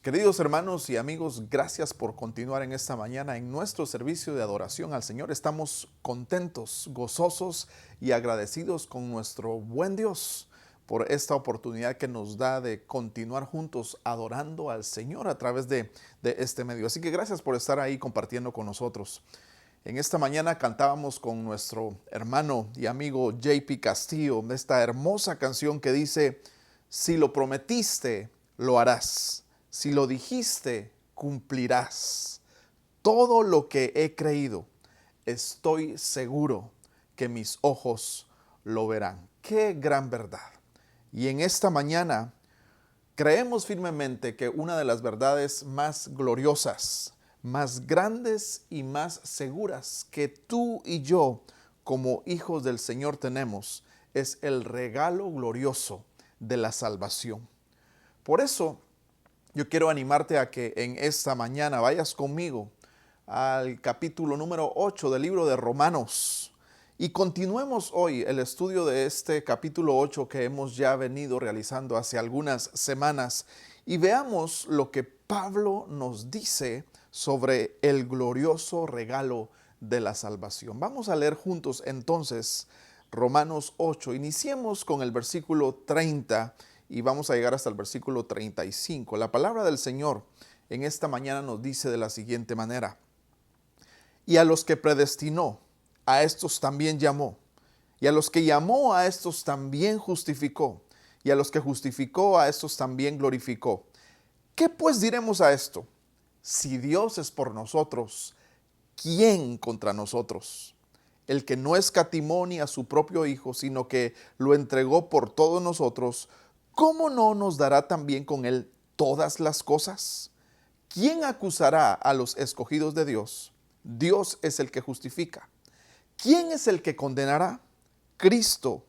Queridos hermanos y amigos, gracias por continuar en esta mañana en nuestro servicio de adoración al Señor. Estamos contentos, gozosos y agradecidos con nuestro buen Dios por esta oportunidad que nos da de continuar juntos adorando al Señor a través de este medio. Así que gracias por estar ahí compartiendo con nosotros. En esta mañana cantábamos con nuestro hermano y amigo JP Castillo esta hermosa canción que dice: si lo prometiste, lo harás. Si lo dijiste, cumplirás. Todo lo que he creído, estoy seguro que mis ojos lo verán. Qué gran verdad. Y en esta mañana creemos firmemente que una de las verdades más gloriosas, más grandes y más seguras que tú y yo como hijos del Señor tenemos es el regalo glorioso de la salvación. Por eso yo quiero animarte a que en esta mañana vayas conmigo al capítulo número 8 del libro de Romanos y continuemos hoy el estudio de este capítulo 8 que hemos ya venido realizando hace algunas semanas y veamos lo que Pablo nos dice sobre el glorioso regalo de la salvación. Vamos a leer juntos entonces Romanos 8. Iniciemos con el versículo 30 y vamos a llegar hasta el versículo 35. La palabra del Señor en esta mañana nos dice de la siguiente manera: y a los que predestinó, a estos también llamó, y a los que llamó, a estos también justificó, y a los que justificó, a estos también glorificó. ¿Qué pues diremos a esto? Si Dios es por nosotros, ¿quién contra nosotros? El que no escatimó ni a su propio Hijo, sino que lo entregó por todos nosotros, ¿cómo no nos dará también con él todas las cosas? ¿Quién acusará a los escogidos de Dios? Dios es el que justifica. ¿Quién es el que condenará? Cristo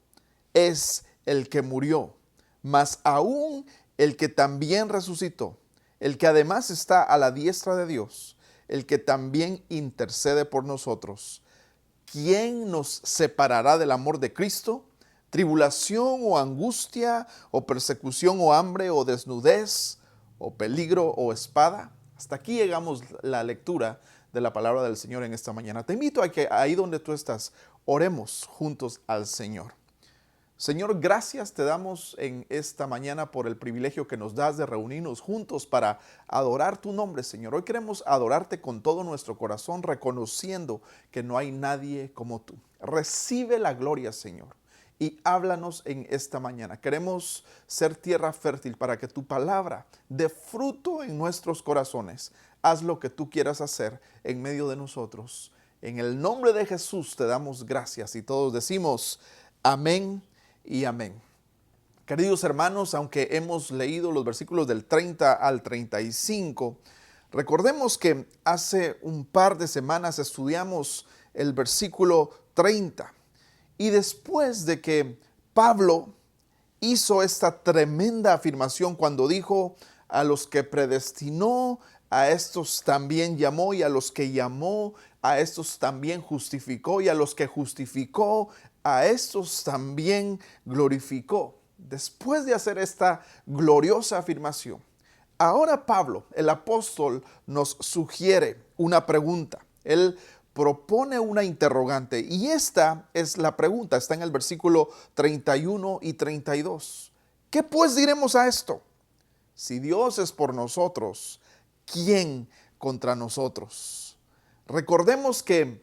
es el que murió, mas aún el que también resucitó, el que además está a la diestra de Dios, el que también intercede por nosotros. ¿Quién nos separará del amor de Cristo? ¿Tribulación o angustia o persecución o hambre o desnudez o peligro o espada? Hasta aquí llegamos la lectura de la palabra del Señor en esta mañana. Te invito a que ahí donde tú estás, oremos juntos al Señor. Señor, gracias te damos en esta mañana por el privilegio que nos das de reunirnos juntos para adorar tu nombre, Señor. Hoy queremos adorarte con todo nuestro corazón, reconociendo que no hay nadie como tú. Recibe la gloria, Señor, y háblanos en esta mañana. Queremos ser tierra fértil para que tu palabra dé fruto en nuestros corazones. Haz lo que tú quieras hacer en medio de nosotros. En el nombre de Jesús te damos gracias y todos decimos amén y amén. Queridos hermanos, aunque hemos leído los versículos del 30 al 35, recordemos que hace un par de semanas estudiamos el versículo 30. Y después de que Pablo hizo esta tremenda afirmación cuando dijo: a los que predestinó, a estos también llamó, y a los que llamó, a estos también justificó, y a los que justificó, a estos también glorificó. Después de hacer esta gloriosa afirmación, ahora Pablo, el apóstol, nos sugiere una pregunta. Él propone una interrogante y esta es la pregunta, está en el versículo 31 y 32. ¿Qué pues diremos a esto? Si Dios es por nosotros, ¿quién contra nosotros? Recordemos que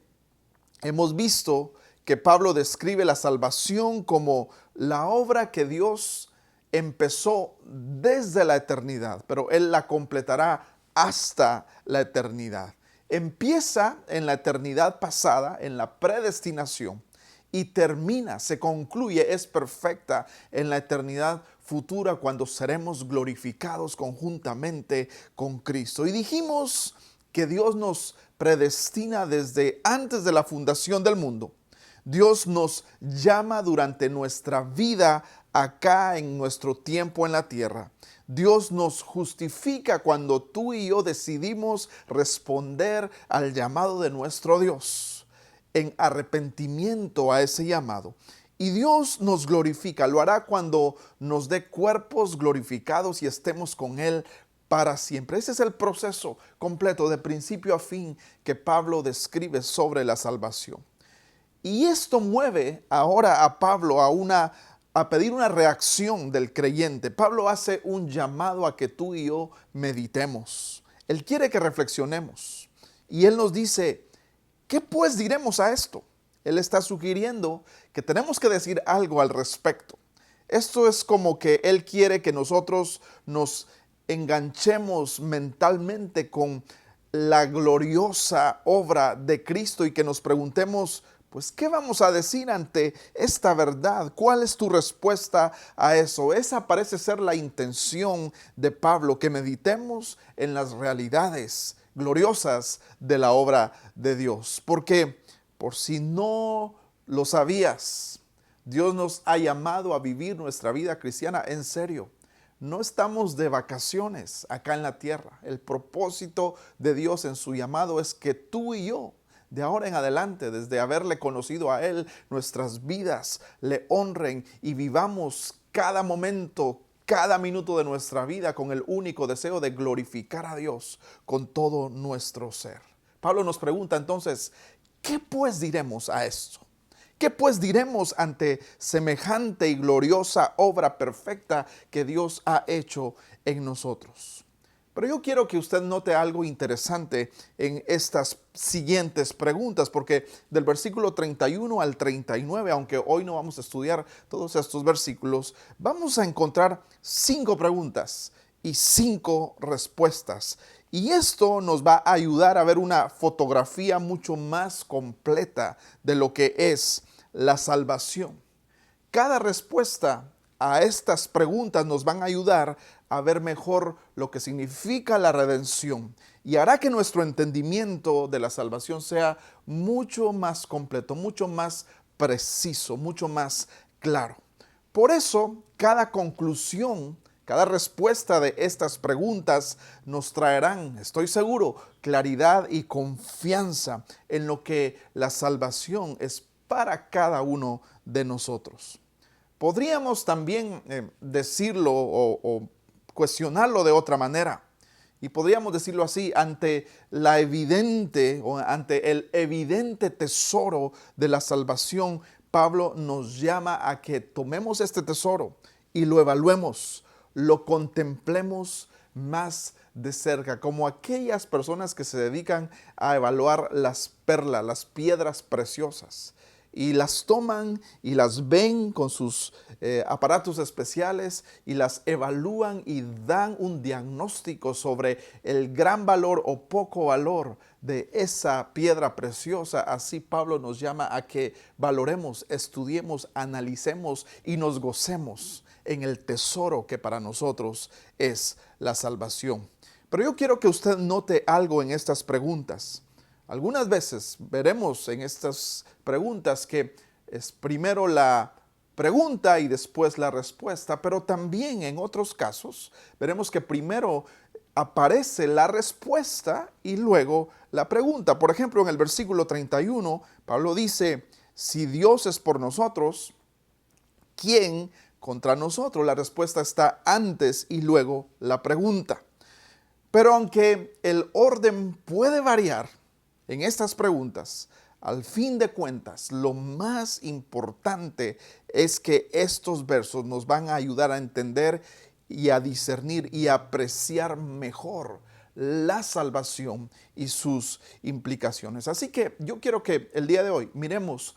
hemos visto que Pablo describe la salvación como la obra que Dios empezó desde la eternidad, pero Él la completará hasta la eternidad. Empieza en la eternidad pasada, en la predestinación, y termina, se concluye, es perfecta en la eternidad futura cuando seremos glorificados conjuntamente con Cristo. Y dijimos que Dios nos predestina desde antes de la fundación del mundo. Dios nos llama durante nuestra vida acá en nuestro tiempo en la tierra. Dios nos justifica cuando tú y yo decidimos responder al llamado de nuestro Dios en arrepentimiento a ese llamado. Y Dios nos glorifica, lo hará cuando nos dé cuerpos glorificados y estemos con Él para siempre. Ese es el proceso completo, de principio a fin, que Pablo describe sobre la salvación. Y esto mueve ahora a Pablo a pedir una reacción del creyente. Pablo hace un llamado a que tú y yo meditemos. Él quiere que reflexionemos. Y él nos dice, ¿qué pues diremos a esto? Él está sugiriendo que tenemos que decir algo al respecto. Esto es como que él quiere que nosotros nos enganchemos mentalmente con la gloriosa obra de Cristo y que nos preguntemos, pues, ¿qué vamos a decir ante esta verdad? ¿Cuál es tu respuesta a eso? Esa parece ser la intención de Pablo, que meditemos en las realidades gloriosas de la obra de Dios. Porque, por si no lo sabías, Dios nos ha llamado a vivir nuestra vida cristiana en serio. No estamos de vacaciones acá en la tierra. El propósito de Dios en su llamado es que tú y yo, de ahora en adelante, desde haberle conocido a Él, nuestras vidas le honren y vivamos cada momento, cada minuto de nuestra vida con el único deseo de glorificar a Dios con todo nuestro ser. Pablo nos pregunta entonces, ¿qué pues diremos a esto? ¿Qué pues diremos ante semejante y gloriosa obra perfecta que Dios ha hecho en nosotros? Pero yo quiero que usted note algo interesante en estas siguientes preguntas, porque del versículo 31 al 39, aunque hoy no vamos a estudiar todos estos versículos, vamos a encontrar 5 preguntas y 5 respuestas. Y esto nos va a ayudar a ver una fotografía mucho más completa de lo que es la salvación. Cada respuesta a estas preguntas nos van a ayudar a ver mejor lo que significa la redención y hará que nuestro entendimiento de la salvación sea mucho más completo, mucho más preciso, mucho más claro. Por eso, cada conclusión, cada respuesta de estas preguntas nos traerán, estoy seguro, claridad y confianza en lo que la salvación es para cada uno de nosotros. Podríamos también decirlo o cuestionarlo de otra manera. Y podríamos decirlo así, ante la evidente o ante el evidente tesoro de la salvación, Pablo nos llama a que tomemos este tesoro y lo evaluemos, lo contemplemos más de cerca, como aquellas personas que se dedican a evaluar las perlas, las piedras preciosas, y las toman y las ven con sus aparatos especiales y las evalúan y dan un diagnóstico sobre el gran valor o poco valor de esa piedra preciosa. Así Pablo nos llama a que valoremos, estudiemos, analicemos y nos gocemos en el tesoro que para nosotros es la salvación. Pero yo quiero que usted note algo en estas preguntas. Algunas veces veremos en estas preguntas que es primero la pregunta y después la respuesta, pero también en otros casos veremos que primero aparece la respuesta y luego la pregunta. Por ejemplo, en el versículo 31, Pablo dice, si Dios es por nosotros, ¿quién contra nosotros? La respuesta está antes y luego la pregunta. Pero aunque el orden puede variar en estas preguntas, al fin de cuentas, lo más importante es que estos versos nos van a ayudar a entender y a discernir y a apreciar mejor la salvación y sus implicaciones. Así que yo quiero que el día de hoy miremos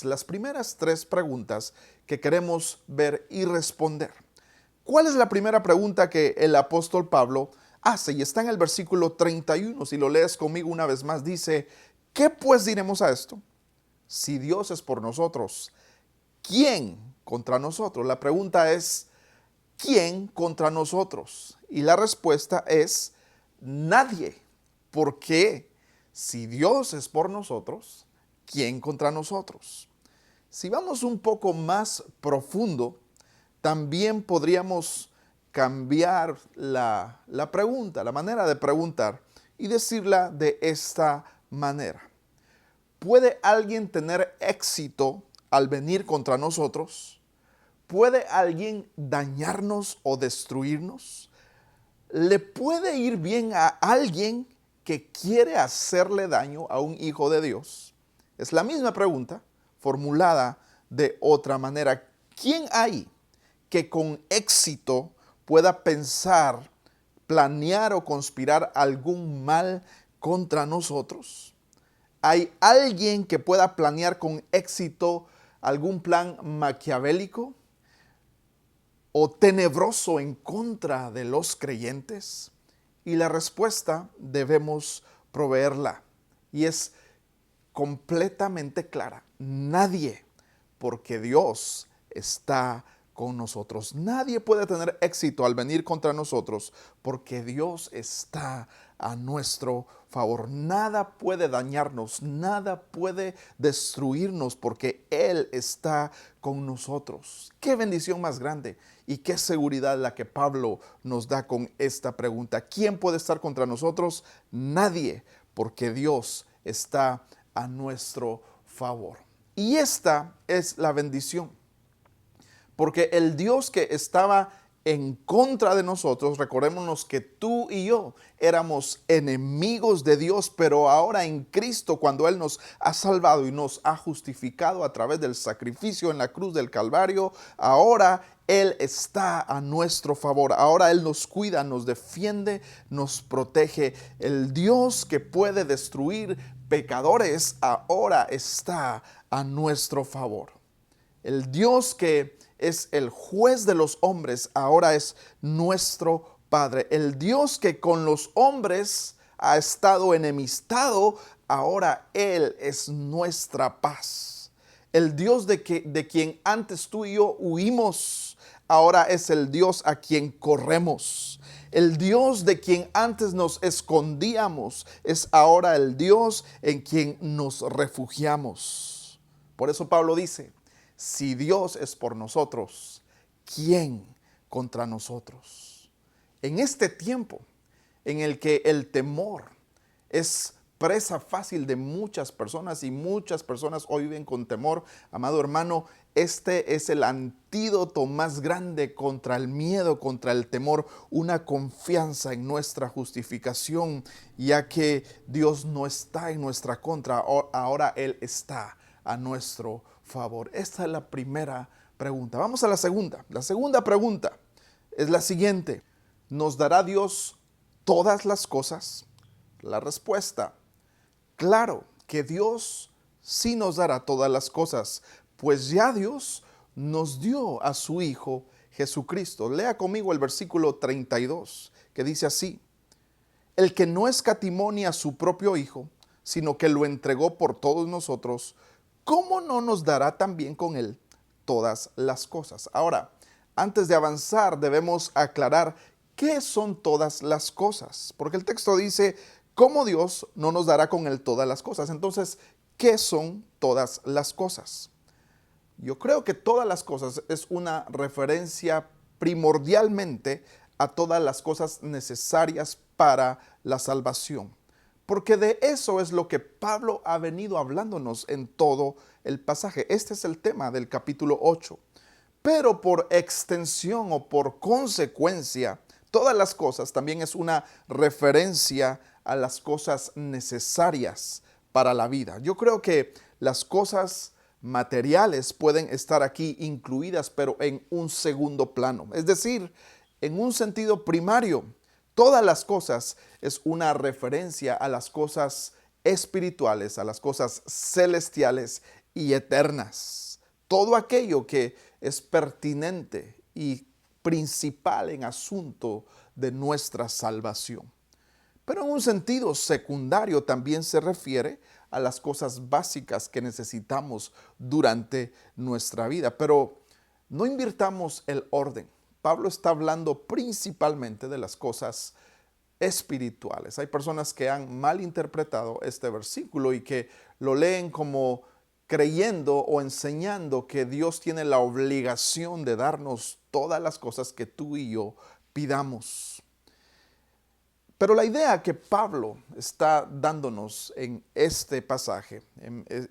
las primeras 3 preguntas que queremos ver y responder. ¿Cuál es la primera pregunta que el apóstol Pablo hace? Y está en el versículo 31. Si lo lees conmigo una vez más, dice, ¿qué pues diremos a esto? Si Dios es por nosotros, ¿quién contra nosotros? La pregunta es, ¿quién contra nosotros? Y la respuesta es, nadie. ¿Por qué? Si Dios es por nosotros, ¿quién contra nosotros? Si vamos un poco más profundo, también podríamos cambiar la pregunta, la manera de preguntar y decirla de esta manera. ¿Puede alguien tener éxito al venir contra nosotros? ¿Puede alguien dañarnos o destruirnos? ¿le puede ir bien a alguien que quiere hacerle daño a un hijo de Dios? Es la misma pregunta formulada de otra manera. ¿Quién hay que con éxito pueda pensar, planear o conspirar algún mal contra nosotros? ¿Hay alguien que pueda planear con éxito algún plan maquiavélico o tenebroso en contra de los creyentes? Y la respuesta debemos proveerla. Y es completamente clara. Nadie, porque Dios está con nosotros. Nadie puede tener éxito al venir contra nosotros porque Dios está a nuestro favor. Nada puede dañarnos, nada puede destruirnos porque Él está con nosotros. Qué bendición más grande y qué seguridad la que Pablo nos da con esta pregunta. ¿Quién puede estar contra nosotros? Nadie, porque Dios está a nuestro favor. Y esta es la bendición. Porque el Dios que estaba en contra de nosotros, recordémonos que tú y yo éramos enemigos de Dios, pero ahora en Cristo, cuando Él nos ha salvado y nos ha justificado a través del sacrificio en la cruz del Calvario, ahora Él está a nuestro favor. Ahora Él nos cuida, nos defiende, nos protege. El Dios que puede destruir pecadores ahora está a nuestro favor. El Dios que es el juez de los hombres ahora es nuestro Padre. El Dios que con los hombres ha estado enemistado, ahora Él es nuestra paz. El Dios de quien antes tú y yo huimos, ahora es el Dios a quien corremos. El Dios de quien antes nos escondíamos es ahora el Dios en quien nos refugiamos. Por eso Pablo dice, si Dios es por nosotros, ¿quién contra nosotros? En este tiempo en el que el temor es presa fácil de muchas personas y muchas personas hoy viven con temor, amado hermano, este es el antídoto más grande contra el miedo, contra el temor, una confianza en nuestra justificación, ya que Dios no está en nuestra contra, ahora Él está a nuestro favor. Esta es la primera pregunta. Vamos a la segunda. La segunda pregunta es la siguiente. ¿Nos dará Dios todas las cosas? La respuesta, claro que Dios sí nos dará todas las cosas, pues ya Dios nos dio a su Hijo Jesucristo. Lea conmigo el versículo 32, que dice así: el que no escatimó ni a su propio Hijo, sino que lo entregó por todos nosotros, ¿cómo no nos dará también con Él todas las cosas? Ahora, antes de avanzar, debemos aclarar qué son todas las cosas, porque el texto dice, ¿cómo Dios no nos dará con Él todas las cosas? Entonces, ¿qué son todas las cosas? Yo creo que todas las cosas es una referencia primordialmente a todas las cosas necesarias para la salvación. Porque de eso es lo que Pablo ha venido hablándonos en todo el pasaje. Este es el tema del capítulo 8. Pero por extensión o por consecuencia, todas las cosas también es una referencia a las cosas necesarias para la vida. Yo creo que las cosas materiales pueden estar aquí incluidas, pero en un segundo plano. Es decir, en un sentido primario, todas las cosas es una referencia a las cosas espirituales, a las cosas celestiales y eternas. Todo aquello que es pertinente y principal en asunto de nuestra salvación. Pero en un sentido secundario también se refiere a las cosas básicas que necesitamos durante nuestra vida. Pero no invirtamos el orden. Pablo está hablando principalmente de las cosas espirituales. Hay personas que han malinterpretado este versículo y que lo leen como creyendo o enseñando que Dios tiene la obligación de darnos todas las cosas que tú y yo pidamos. Pero la idea que Pablo está dándonos en este pasaje,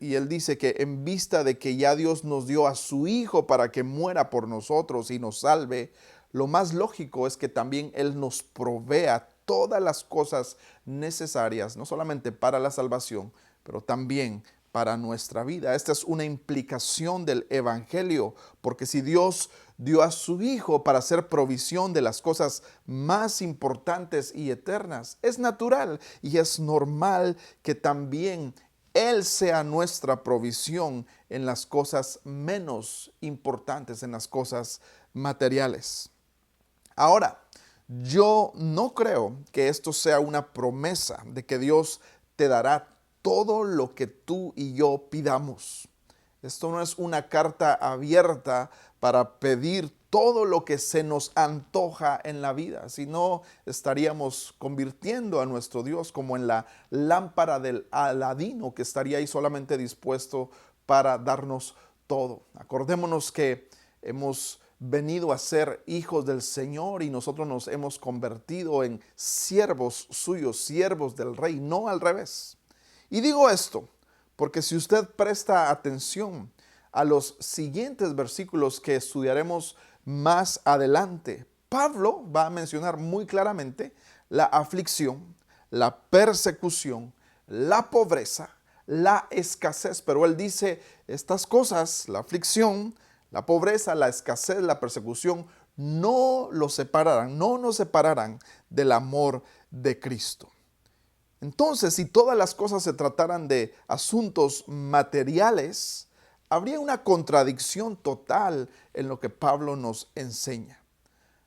y él dice que en vista de que ya Dios nos dio a su Hijo para que muera por nosotros y nos salve, lo más lógico es que también Él nos provea todas las cosas necesarias, no solamente para la salvación, pero también para nuestra vida. Esta es una implicación del Evangelio, porque si Dios dio a su Hijo para hacer provisión de las cosas más importantes y eternas, es natural y es normal que también Él sea nuestra provisión en las cosas menos importantes, en las cosas materiales. Ahora, yo no creo que esto sea una promesa de que Dios te dará todo lo que tú y yo pidamos. Esto no es una carta abierta para pedir todo lo que se nos antoja en la vida, sino estaríamos convirtiendo a nuestro Dios como en la lámpara del Aladino, que estaría ahí solamente dispuesto para darnos todo. Acordémonos que hemos venido a ser hijos del Señor y nosotros nos hemos convertido en siervos suyos, siervos del Rey, no al revés. Y digo esto porque si usted presta atención a los siguientes versículos que estudiaremos más adelante, Pablo va a mencionar muy claramente la aflicción, la persecución, la pobreza, la escasez. Pero él dice estas cosas, la aflicción, la pobreza, la escasez, la persecución, no nos separarán del amor de Cristo. Entonces, si todas las cosas se trataran de asuntos materiales, habría una contradicción total en lo que Pablo nos enseña.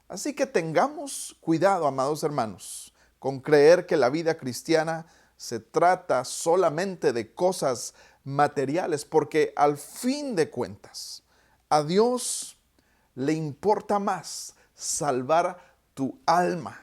Así que tengamos cuidado, amados hermanos, con creer que la vida cristiana se trata solamente de cosas materiales, porque al fin de cuentas, a Dios le importa más salvar tu alma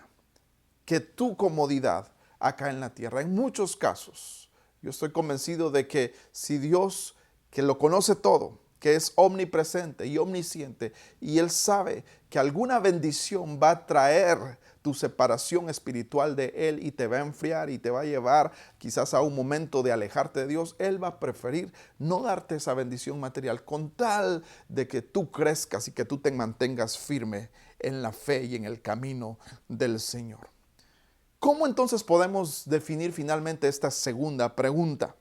que tu comodidad acá en la tierra. En muchos casos, yo estoy convencido de que si Dios, que lo conoce todo, que es omnipresente y omnisciente, y Él sabe que alguna bendición va a traer tu separación espiritual de Él y te va a enfriar y te va a llevar quizás a un momento de alejarte de Dios, Él va a preferir no darte esa bendición material con tal de que tú crezcas y que tú te mantengas firme en la fe y en el camino del Señor. ¿Cómo entonces podemos definir finalmente esta segunda pregunta?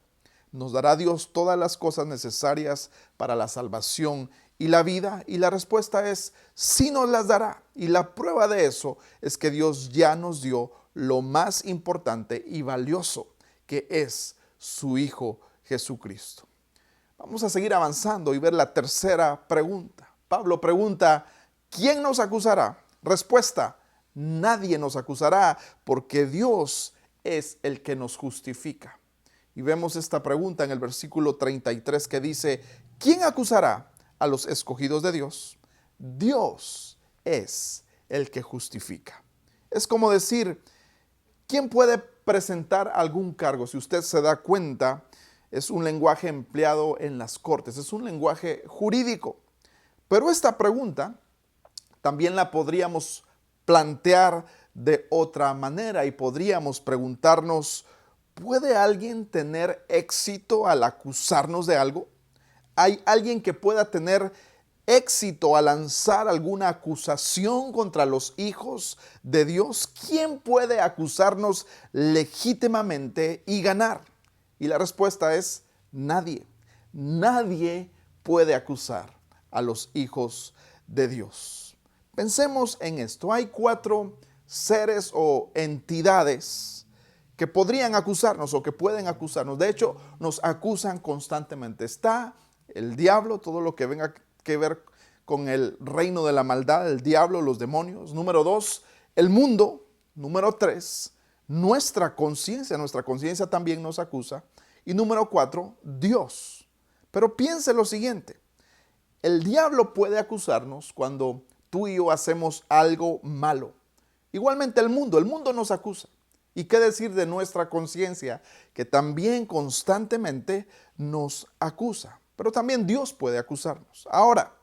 ¿Nos dará Dios todas las cosas necesarias para la salvación y la vida? Y la respuesta es sí, nos las dará. Y la prueba de eso es que Dios ya nos dio lo más importante y valioso, que es su Hijo Jesucristo. Vamos a seguir avanzando y ver la tercera pregunta. Pablo pregunta, ¿quién nos acusará? Respuesta, nadie nos acusará, porque Dios es el que nos justifica. Y vemos esta pregunta en el versículo 33 que dice, ¿quién acusará a los escogidos de Dios? Dios es el que justifica. Es como decir, ¿quién puede presentar algún cargo? Si usted se da cuenta, es un lenguaje empleado en las cortes, es un lenguaje jurídico. Pero esta pregunta también la podríamos plantear de otra manera y podríamos preguntarnos, ¿puede alguien tener éxito al acusarnos de algo? ¿Hay alguien que pueda tener éxito al lanzar alguna acusación contra los hijos de Dios? ¿Quién puede acusarnos legítimamente y ganar? Y la respuesta es nadie. Nadie puede acusar a los hijos de Dios. Pensemos en esto. Hay 4 seres o entidades que podrían acusarnos o que pueden acusarnos. De hecho, nos acusan constantemente. Está el diablo, todo lo que venga que ver con el reino de la maldad, el diablo, los demonios. Número 2, el mundo. Número 3, nuestra conciencia también nos acusa. Y número 4, Dios. Pero piense lo siguiente, el diablo puede acusarnos cuando tú y yo hacemos algo malo. Igualmente el mundo nos acusa. ¿Y qué decir de nuestra conciencia, que también constantemente nos acusa? Pero también Dios puede acusarnos. Ahora,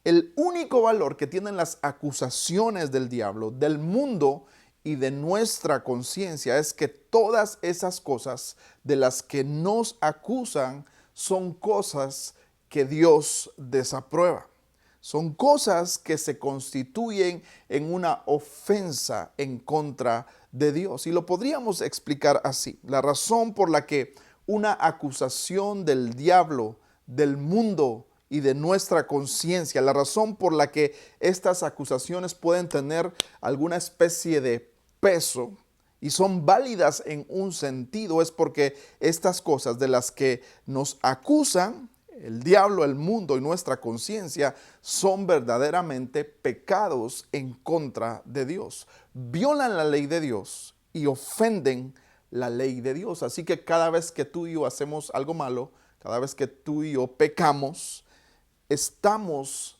el único valor que tienen las acusaciones del diablo, del mundo y de nuestra conciencia es que todas esas cosas de las que nos acusan son cosas que Dios desaprueba. Son cosas que se constituyen en una ofensa en contra de Dios. Y lo podríamos explicar así. La razón por la que una acusación del diablo, del mundo y de nuestra conciencia, la razón por la que estas acusaciones pueden tener alguna especie de peso y son válidas en un sentido, es porque estas cosas de las que nos acusan el diablo, el mundo y nuestra conciencia son verdaderamente pecados en contra de Dios. Violan la ley de Dios y ofenden la ley de Dios. Así que cada vez que tú y yo hacemos algo malo, cada vez que tú y yo pecamos, estamos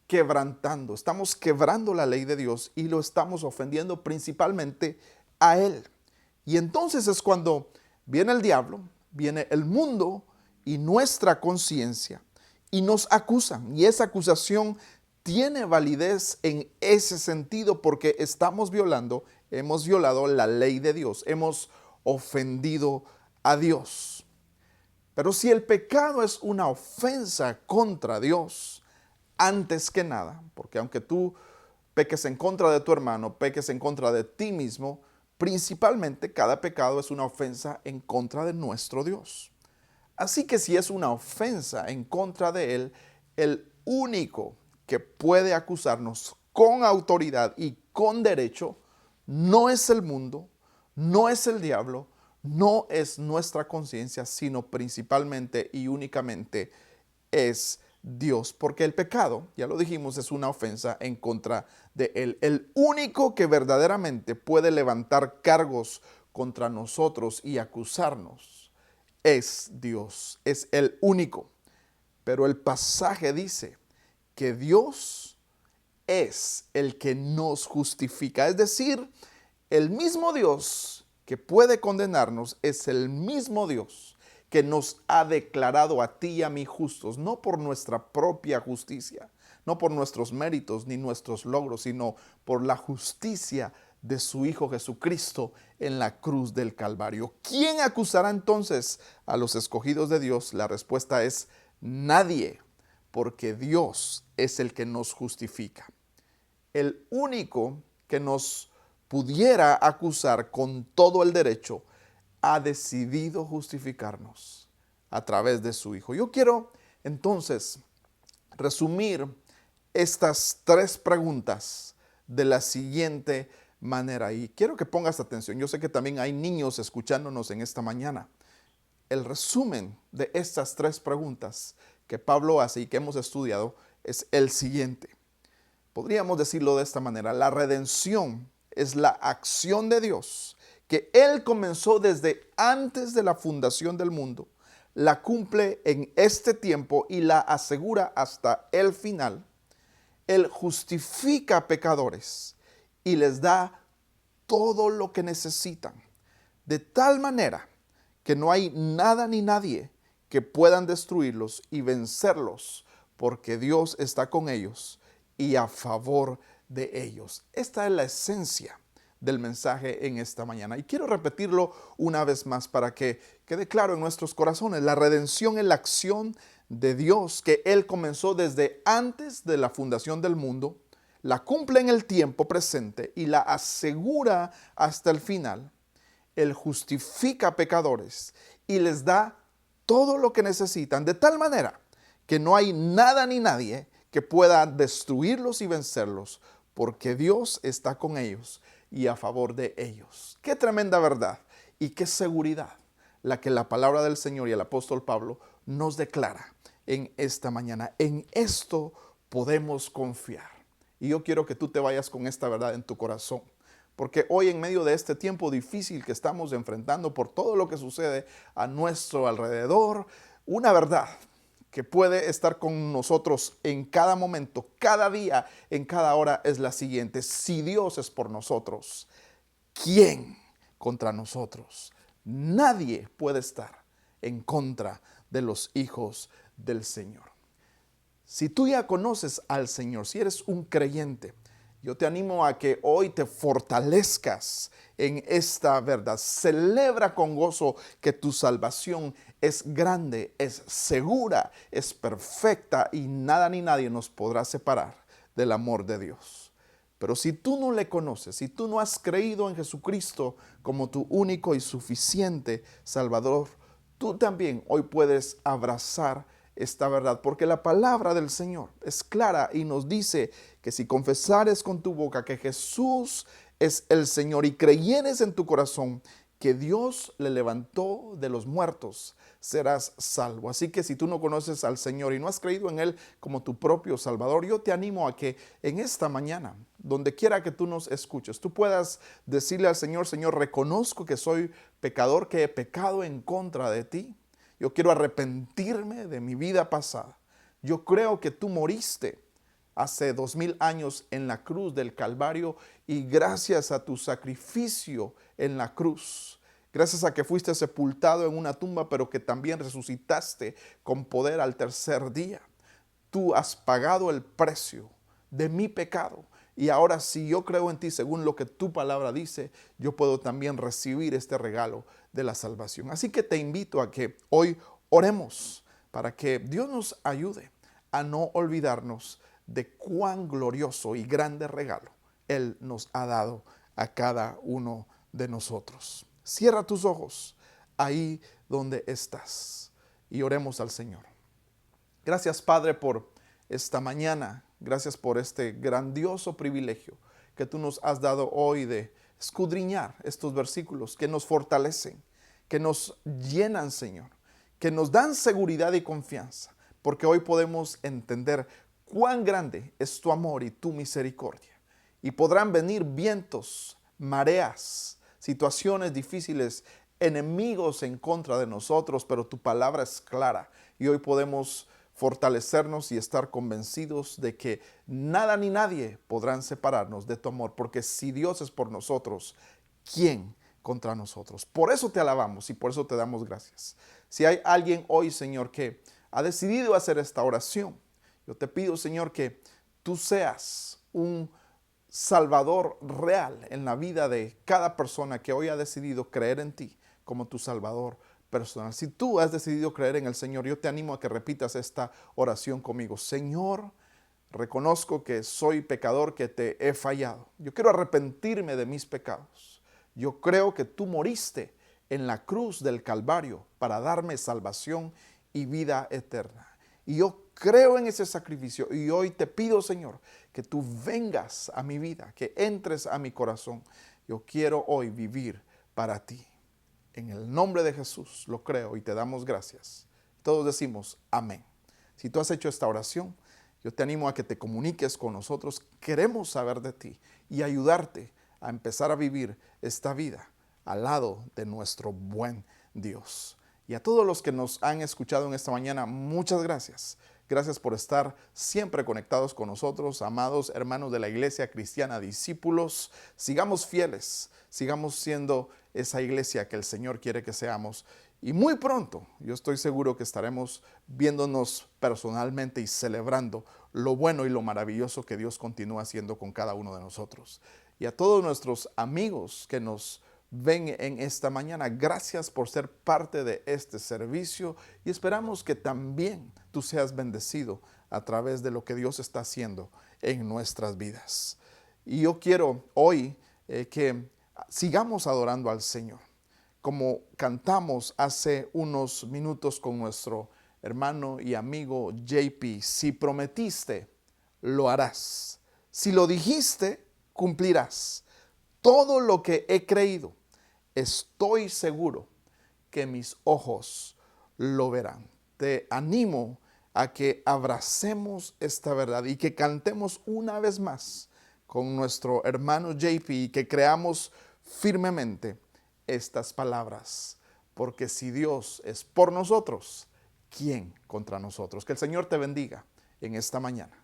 estamos quebrando la ley de Dios y lo estamos ofendiendo principalmente a Él. Y entonces es cuando viene el diablo, viene el mundo y nuestra conciencia y nos acusan. Y esa acusación tiene validez en ese sentido porque hemos violado la ley de Dios, hemos ofendido a Dios. Pero si el pecado es una ofensa contra Dios, antes que nada, porque aunque tú peques en contra de tu hermano, peques en contra de ti mismo, principalmente cada pecado es una ofensa en contra de nuestro Dios. Así que si es una ofensa en contra de Él, el único que puede acusarnos con autoridad y con derecho no es el mundo, no es el diablo, no es nuestra conciencia, sino principalmente y únicamente es Dios. Porque el pecado, ya lo dijimos, es una ofensa en contra de Él. El único que verdaderamente puede levantar cargos contra nosotros y acusarnos es Dios, es el único. Pero el pasaje dice que Dios es el que nos justifica. Es decir, el mismo Dios que puede condenarnos es el mismo Dios que nos ha declarado a ti y a mí justos, no por nuestra propia justicia, no por nuestros méritos ni nuestros logros, sino por la justicia de su Hijo Jesucristo en la cruz del Calvario. ¿Quién acusará entonces a los escogidos de Dios? La respuesta es nadie, porque Dios es el que nos justifica. El único que nos pudiera acusar con todo el derecho ha decidido justificarnos a través de su Hijo. Yo quiero entonces resumir estas tres preguntas de la siguiente manera y quiero que pongas atención. Yo sé que también hay niños escuchándonos en esta mañana. El resumen de estas tres preguntas que Pablo hace y que hemos estudiado es el siguiente. Podríamos decirlo de esta manera: la redención es la acción de Dios que Él comenzó desde antes de la fundación del mundo, la cumple en este tiempo y la asegura hasta el final. Él justifica a pecadores y les da todo lo que necesitan, de tal manera que no hay nada ni nadie que puedan destruirlos y vencerlos, porque Dios está con ellos y a favor de ellos. Esta es la esencia del mensaje en esta mañana. Y quiero repetirlo una vez más para que quede claro en nuestros corazones. La redención es la acción de Dios que Él comenzó desde antes de la fundación del mundo, la cumple en el tiempo presente y la asegura hasta el final. Él justifica a pecadores y les da todo lo que necesitan, de tal manera que no hay nada ni nadie que pueda destruirlos y vencerlos, porque Dios está con ellos y a favor de ellos. Qué tremenda verdad y qué seguridad la que la palabra del Señor y el apóstol Pablo nos declara en esta mañana. En esto podemos confiar. Y yo quiero que tú te vayas con esta verdad en tu corazón, porque hoy en medio de este tiempo difícil que estamos enfrentando por todo lo que sucede a nuestro alrededor, una verdad que puede estar con nosotros en cada momento, cada día, en cada hora es la siguiente: si Dios es por nosotros, ¿quién contra nosotros? Nadie puede estar en contra de los hijos del Señor. Si tú ya conoces al Señor, si eres un creyente Yo te animo a que hoy te fortalezcas en esta verdad. Celebra con gozo que tu salvación es grande, es segura, es perfecta y nada ni nadie nos podrá separar del amor de Dios. Pero si tú no le conoces, si tú no has creído en Jesucristo como tu único y suficiente Salvador, tú también hoy puedes abrazar esta verdad, porque la palabra del Señor es clara y nos dice que si confesares con tu boca que Jesús es el Señor y creyeres en tu corazón que Dios le levantó de los muertos, serás salvo. Así que si tú no conoces al Señor y no has creído en Él como tu propio Salvador, yo te animo a que en esta mañana, donde quiera que tú nos escuches, tú puedas decirle al Señor: Señor, reconozco que soy pecador, que he pecado en contra de ti. Yo quiero arrepentirme de mi vida pasada. Yo creo que tú moriste hace 2000 años en la cruz del Calvario y gracias a tu sacrificio en la cruz, gracias a que fuiste sepultado en una tumba, pero que también resucitaste con poder al tercer día, tú has pagado el precio de mi pecado. Y ahora si yo creo en ti según lo que tu palabra dice, yo puedo también recibir este regalo de la salvación. Así que te invito a que hoy oremos para que Dios nos ayude a no olvidarnos de cuán glorioso y grande regalo Él nos ha dado a cada uno de nosotros. Cierra tus ojos ahí donde estás y oremos al Señor. Gracias, Padre, por esta mañana. Gracias por este grandioso privilegio que tú nos has dado hoy de escudriñar estos versículos que nos fortalecen, que nos llenan, Señor, que nos dan seguridad y confianza, porque hoy podemos entender cuán grande es tu amor y tu misericordia. Y podrán venir vientos, mareas, situaciones difíciles, enemigos en contra de nosotros, pero tu palabra es clara y hoy podemos fortalecernos y estar convencidos de que nada ni nadie podrán separarnos de tu amor, porque si Dios es por nosotros, ¿quién contra nosotros? Por eso te alabamos y por eso te damos gracias. Si hay alguien hoy, Señor, que ha decidido hacer esta oración, yo te pido, Señor, que tú seas un Salvador real en la vida de cada persona que hoy ha decidido creer en ti como tu Salvador personal. Si tú has decidido creer en el Señor, yo te animo a que repitas esta oración conmigo. Señor, reconozco que soy pecador, que te he fallado. Yo quiero arrepentirme de mis pecados. Yo creo que tú moriste en la cruz del Calvario para darme salvación y vida eterna. Y yo creo en ese sacrificio y hoy te pido, Señor, que tú vengas a mi vida, que entres a mi corazón. Yo quiero hoy vivir para ti. En el nombre de Jesús lo creo y te damos gracias. Todos decimos amén. Si tú has hecho esta oración, yo te animo a que te comuniques con nosotros. Queremos saber de ti y ayudarte a empezar a vivir esta vida al lado de nuestro buen Dios. Y a todos los que nos han escuchado en esta mañana, muchas gracias. Gracias por estar siempre conectados con nosotros, amados hermanos de la Iglesia Cristiana, discípulos. Sigamos fieles, sigamos siendo esa iglesia que el Señor quiere que seamos. Y muy pronto, yo estoy seguro que estaremos viéndonos personalmente y celebrando lo bueno y lo maravilloso que Dios continúa haciendo con cada uno de nosotros. Y a todos nuestros amigos que nos ven en esta mañana, gracias por ser parte de este servicio y esperamos que también tú seas bendecido a través de lo que Dios está haciendo en nuestras vidas. Y yo quiero hoy que sigamos adorando al Señor, como cantamos hace unos minutos con nuestro hermano y amigo JP. Si prometiste, lo harás. Si lo dijiste, cumplirás. Todo lo que he creído, estoy seguro que mis ojos lo verán. Te animo a que abracemos esta verdad y que cantemos una vez más con nuestro hermano JP y que creamos firmemente estas palabras. Porque si Dios es por nosotros, ¿quién contra nosotros? Que el Señor te bendiga en esta mañana.